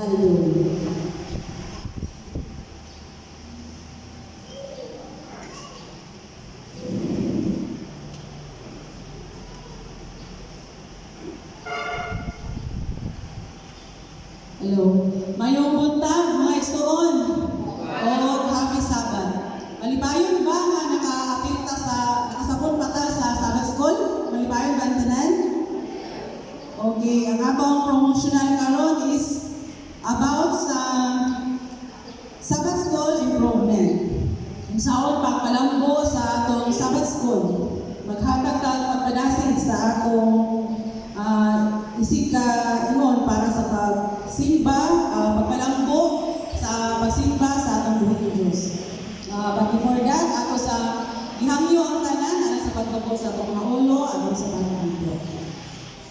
Bandung. Hello. Mayong buntag, mga igsoon. O happy Sabbath. Malipayon ba nga nakasapon pa ta sa Sabbath School? Malipayon ba ang tanan? Okay, ang atong promotional karon is about sa Sabbath School improvement. Ang saon pagpalambo sa atong Sabbath School. Maghatag ta pagpadasig sa atong isig ka ingon para sa pagsimba, pagpalambo sa pagsimba sa atong buhing Diyos. But before that, ako sa ihangyo ang tanan sa pagtubo sa atong naulo, aron sa pagtubo.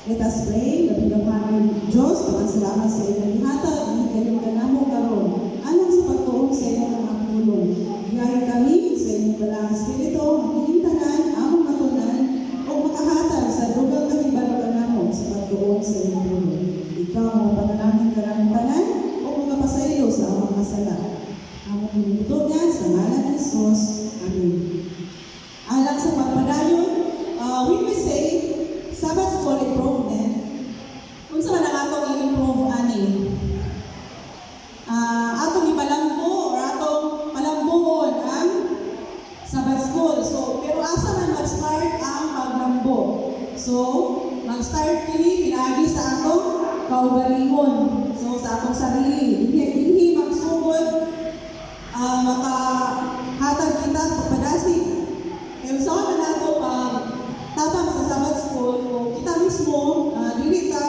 Let us pray. Napigamahan Diyos, salamat sa inyong hatag, kanyang kanamo karon. Alang sa pagtuog sa inyong mga pulong. Gayay kami sa inyong balang Espiritu, magiging tanan, among matunan, o makahatag sa dugang kahibalo kanamo sa pagtuog sa inyong pulong. Ikaw ang panalangin karang tanan, o magpasaylo sa among masala. Among pinutugan sa ngalan ni Jesus. Amen. Alang sa pagpadayon, when we say Sabbath School improvement, kung saan na atong i-improve ani? Atong ipalambo or atong palambuon ang Sabbath School. So, pero asa man mag-start ang paglambo? So, mag-start kini pinaagi sa atong kaugalingon. So, sa atong sarili. Hindi magsugod makahatag kita pagpadasig. Kaya saan na nato tabang sa Sabbath School, kita mismo, dili ka,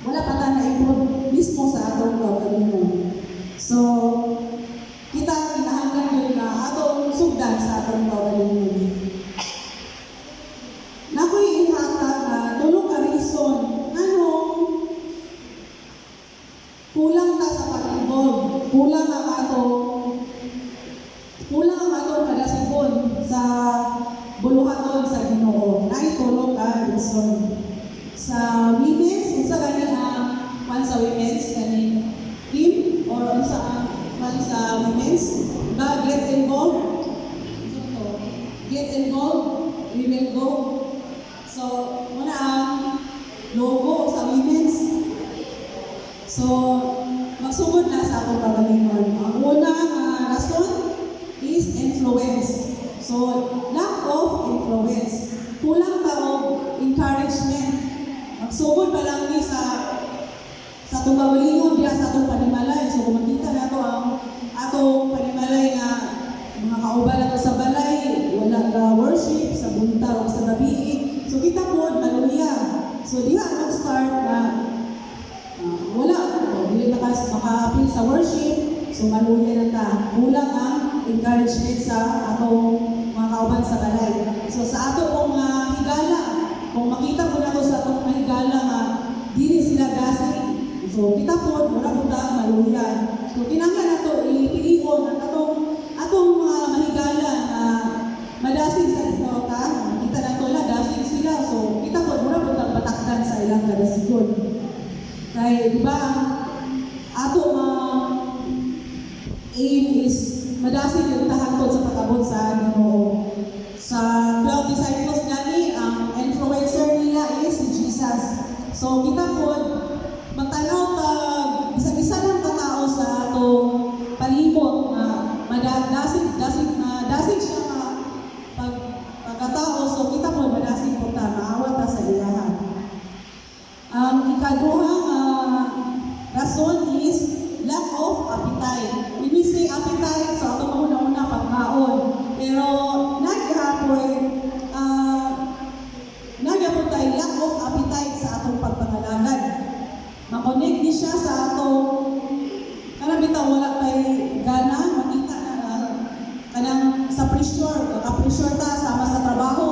wala pa ta na-improve mismo sa atong kaugalingon. So, kita kinahanglan yun na atong sugdan sa atong kaugalingon. Nakoy ihatag na tulong ka reason, kulang ta sa pag-involve, kulang ang atong kadasigon sa buluhaton sa Ginoo. Naitulong ka reason. Sa women's, unsa gani man sa women's kani team or unsa man sa women's ba get involved. Get involved, we will go. So, muna ang logo sa women's. So, magsugod na sa akong kagalingon. Ang unang rason is influence. So, lack of influence. Kulang ka o encouragement. Magsugod pa lang ni sa atong kagalingon, diya sa atong panimalay. So, kung makita na ito ang atong panimalay na mga kauban na sa balay, wala ka worship, sa bunta o sa gabi. So, kita po, maluya. So, diya mag-start na wala. Hindi maka-appeal sa worship. So, maluya na ta. Kulang ang encouragement sa atong mga kauban sa balay. So, sa ato pong higala, kung makita po na ito sa atong higala nga, dili sila gasig. So, kita po, wala po ta maluya. So, kinanglan na ito, ipiligon at atong mga mahigala na madasig sa ito, kita na ito na, dasig sila. So, kita po, wala po ta patakdan sa ilang kadasigon. Kaya, di ba, ato aim is madasig yung tahantod sa pagabot sa Ginoo. Sa 12 disciples gani, ang influencer nila is si Jesus. So kita po, magtanaw ka, isa-isa lang katao sa atong palibot na dasig siya pagkatao. So kita po, madasig po ta, maawat ta sa ilahan. Ang ikaduhang rason is lack of appetite. When we say appetite, so ito mauna-una pagkaon. Pero nagyapon tayo lack of appetite sa atong pagpangalagad. Makonect ni siya sa atong kanabitaw wala tayo gana, makita kanang sa pressure, kaka-pressure ta sama sa trabaho.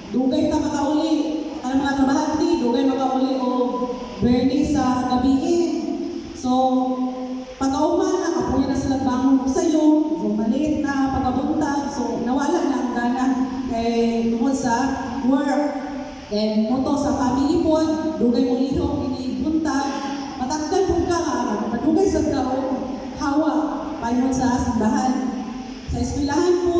Dugay ta makauli, kanang mga trabahante, dugay makauli o burning sa gabi. So, pag-auman na, kapuya na sila bangon sa'yo, so maliit na pagkabuntag, so nawala na ang gana kay tungkol sa work. Then, moto sa family po, dugay mo lihok, inibuntag, matakdan po ka, mo sa simbahan. Sa eskwelahan po,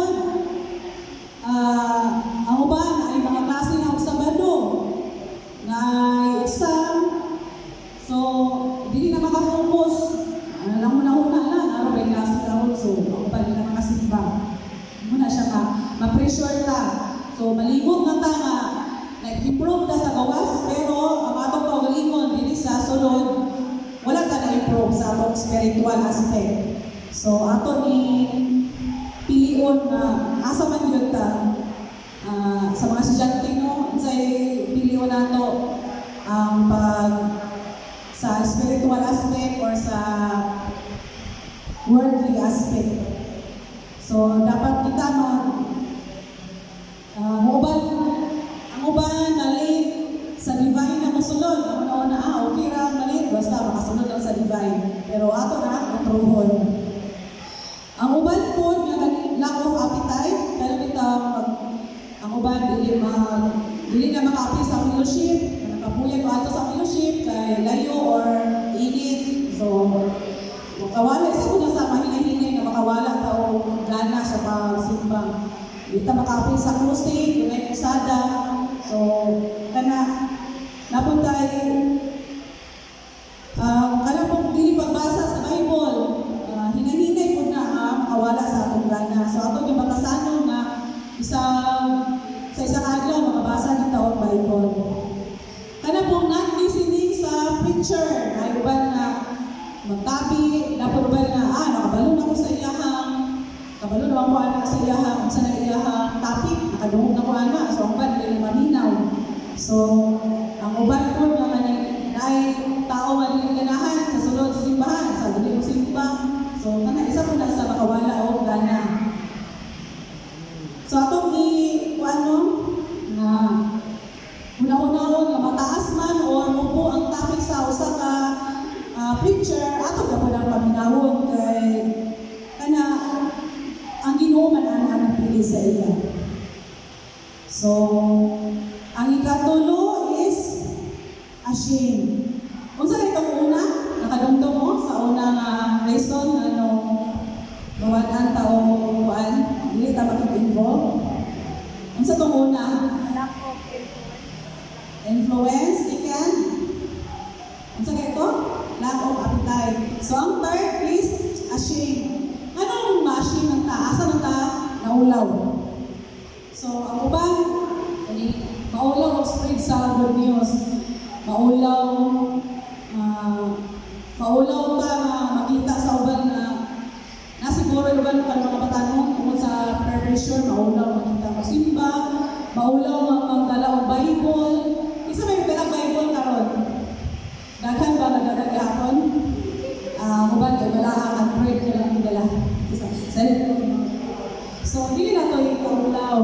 ang uban ay mga klase ng Sabado na exam. So, hindi na makafocus. Alam mo na ano ba yung klase na so, ang uban na makasimba. Muna siya ma-pressure ta. So, malimot na ta nga, nag-improve na sa gawas, pero ang atong kaugalingon, dili sa sunod, wala ka na-improve sa atong spiritual aspect. So, ato ni pilion na asa man yun ta, sa mga estudyante, no, say pilion nato ang sa spiritual aspect or sa worldly aspect. So, dapat kita ang uban nalit sa divine na musulod. Ang una-una, okay ra, malit, basta makasunod lang sa divine. Pero ato na, kontrohon. Ang uban po, lack of appetite, kaya kita ang uban, dili na maka-apply sa fellowship, nakapuyan ko ato sa fellowship, kay layo or init. So, makawala, isa ko na sa mahinay-hinay na makawala tao gana sa pagsimba. Dito maka-apply sa crusade, yun ay kusada. So, napuntay, kaya pong dili pagbasa sa Bible, hinay-hinay po na makawala sa atong gana. So, ato yung batasanon na sa isang adlaw, makabasa dito ang Bible. Kaya pong not listening sa preacher, ay uban na magtabi, napuruban na, nakabalo na ko sa iyahang, kabalo na ako anak sa iyahang, sa iyahang topic, nakadungog na ko anak, so ang ban, hindi malinaw. So, ang uban po na ay tao manilinganahan sa sulod sa simbahan, sa dili mo simba. So, isa po na sa makawala o gana. So, atong na una-una nga mataas man o mupo ang topic sa usa ka preacher, ato ka po lang paminawon kay ang Ginoo man ang pili sa iya. So, ang ikatulo is ashamed. Kung saan itong una, nakadumdum mo sa unang lesson, gawanan tao kuan, hindi ta mag-involve. Kung sa itong una, Lack of influence, second, kung saan ito, lack of appetite. So, ang third is ashamed. Anong ma-ashamed ng ta? Asa ng ta? Naulaw. So, ang uban, maulaw o spread sa good news. Maulaw pa makita sa uban na nasiguro yung uban ng mga batanong tungkol sa preparation, maulaw makita masimba, maulaw magdala ang Bible. Isa may dalang Bible karon. Daghan ba nagdadag hapon? Uban kay malaang at bread na lang dala. Cellphone. So, hindi na ito yung kaulaw.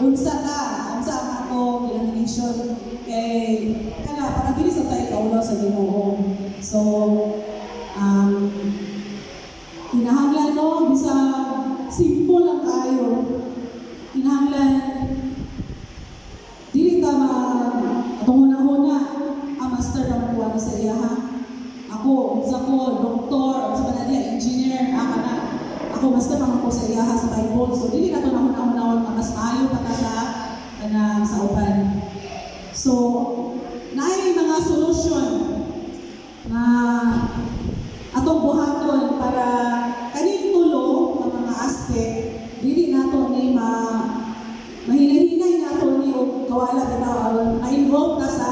Unsa ang ako imagination kay para dili sa tayo kaulaw sa Ginoo. So, kinahanglan bisa simple lang kayo. Kinahanglan dili ka atong una-una master na makuha sa iya ha. Ako, doktor, sa kanadiya, engineer, ako master naman ko sa iya sa Bible. So, dili na ito nahunahon mas maayo pa ka sa uban. So, naay mga solution na atong buhaton para kaning tulo ang mga aspect, dili nato ni mahinay-hinay nato ni o kawala na aron ma-involve ka sa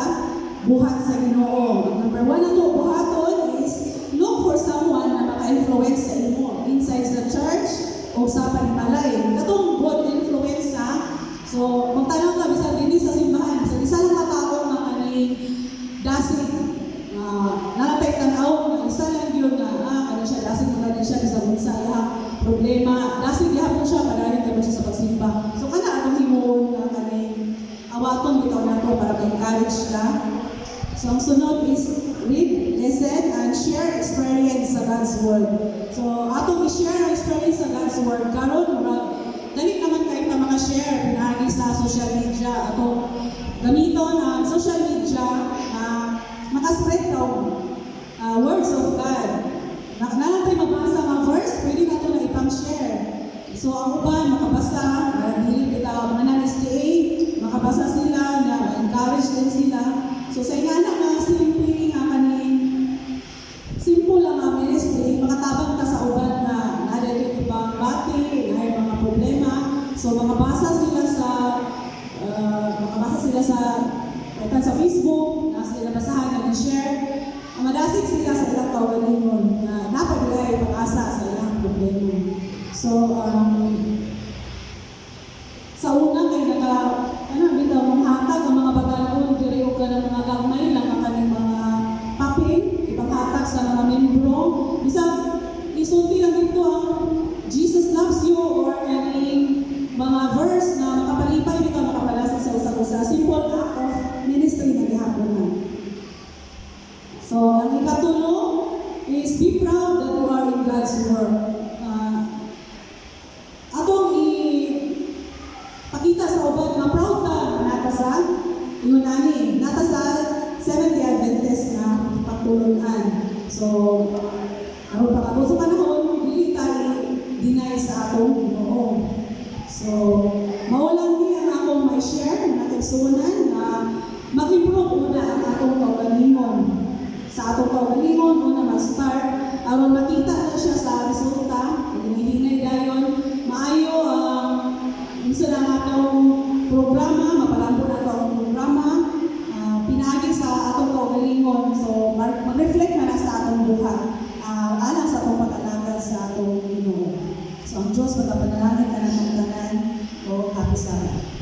buhat sa Ginoo. Number one nato buhaton is look for someone na maka-influence sa imo inside the church o sa panimalay. Katong good influence ha. So, magtanong ka bisan dili sa simbahan, sa isa lang katao nga kaning dasig. Nalapay tanaw na isa lang yun na kanya siya dasig na siya sa bunsa problema. Dasig gihapon siya padayon kay siya sa pagsimba. So kana atong himuon nga kaning awaton bitaw nato para ma-encourage ka. So, ang sunod is read, listen, and share experience sa God's Word. So, atong i-share ang experience sa God's Word. Karon, dali naman kayo na mga share, pinagi sa social media. Atong gamiton ang social media na makaspread daw words of God. Nalang tayo magbasa mga verse So ang uban makabasa, dili kita mga STA, makabasa sila, na-encourage din sila. So sa ingana nga simple nga kaning simple lang ang ministry, makatabang ta sa uban na nadagit ibang bati, na mga problema. So makabasa sila sa Facebook, na sila basahan na share. Madasig sila sa ilang kaugalingon na dapat nila ay pag-asa sa ilang problema. So, sa una kay bitaw manghatag ang mga baganon diri og kanang mga gagmay lang ang kaning mga papel ipanghatag sa mga membro. Bisag isulti lang dito ang Jesus loves you or kaning mga verse na makapalipay bitaw makapalasa sa usa-usa. Simple act of ministry na gihapon na. So, ang ikatulo is be proud that you are in God's work. Atong ipakita sa uban na proud ta nata sa Yunani, nata sa Seventh-day Adventist na pagtulungan. So, aron pag-abot sa panahon, dili tayo deny sa atong Ginoo. So, maulang di ang akong may share na kaigsunan na mag-improve muna ang atong kaugalingon. Sa atong kaugalingon, una mag-start, aron makita na siya sa resulta, hinahinay dayon, maayo ang isa lang atong programa, mapalampo na ito ang programa, pinagi sa atong kaugalingon. So, mag-reflect na sa atong buhay, alang sa atong pag-alaga sa atong Ginoo. So, ang Diyos, magpapanalangin ka na ng tanan o happy Sabbath.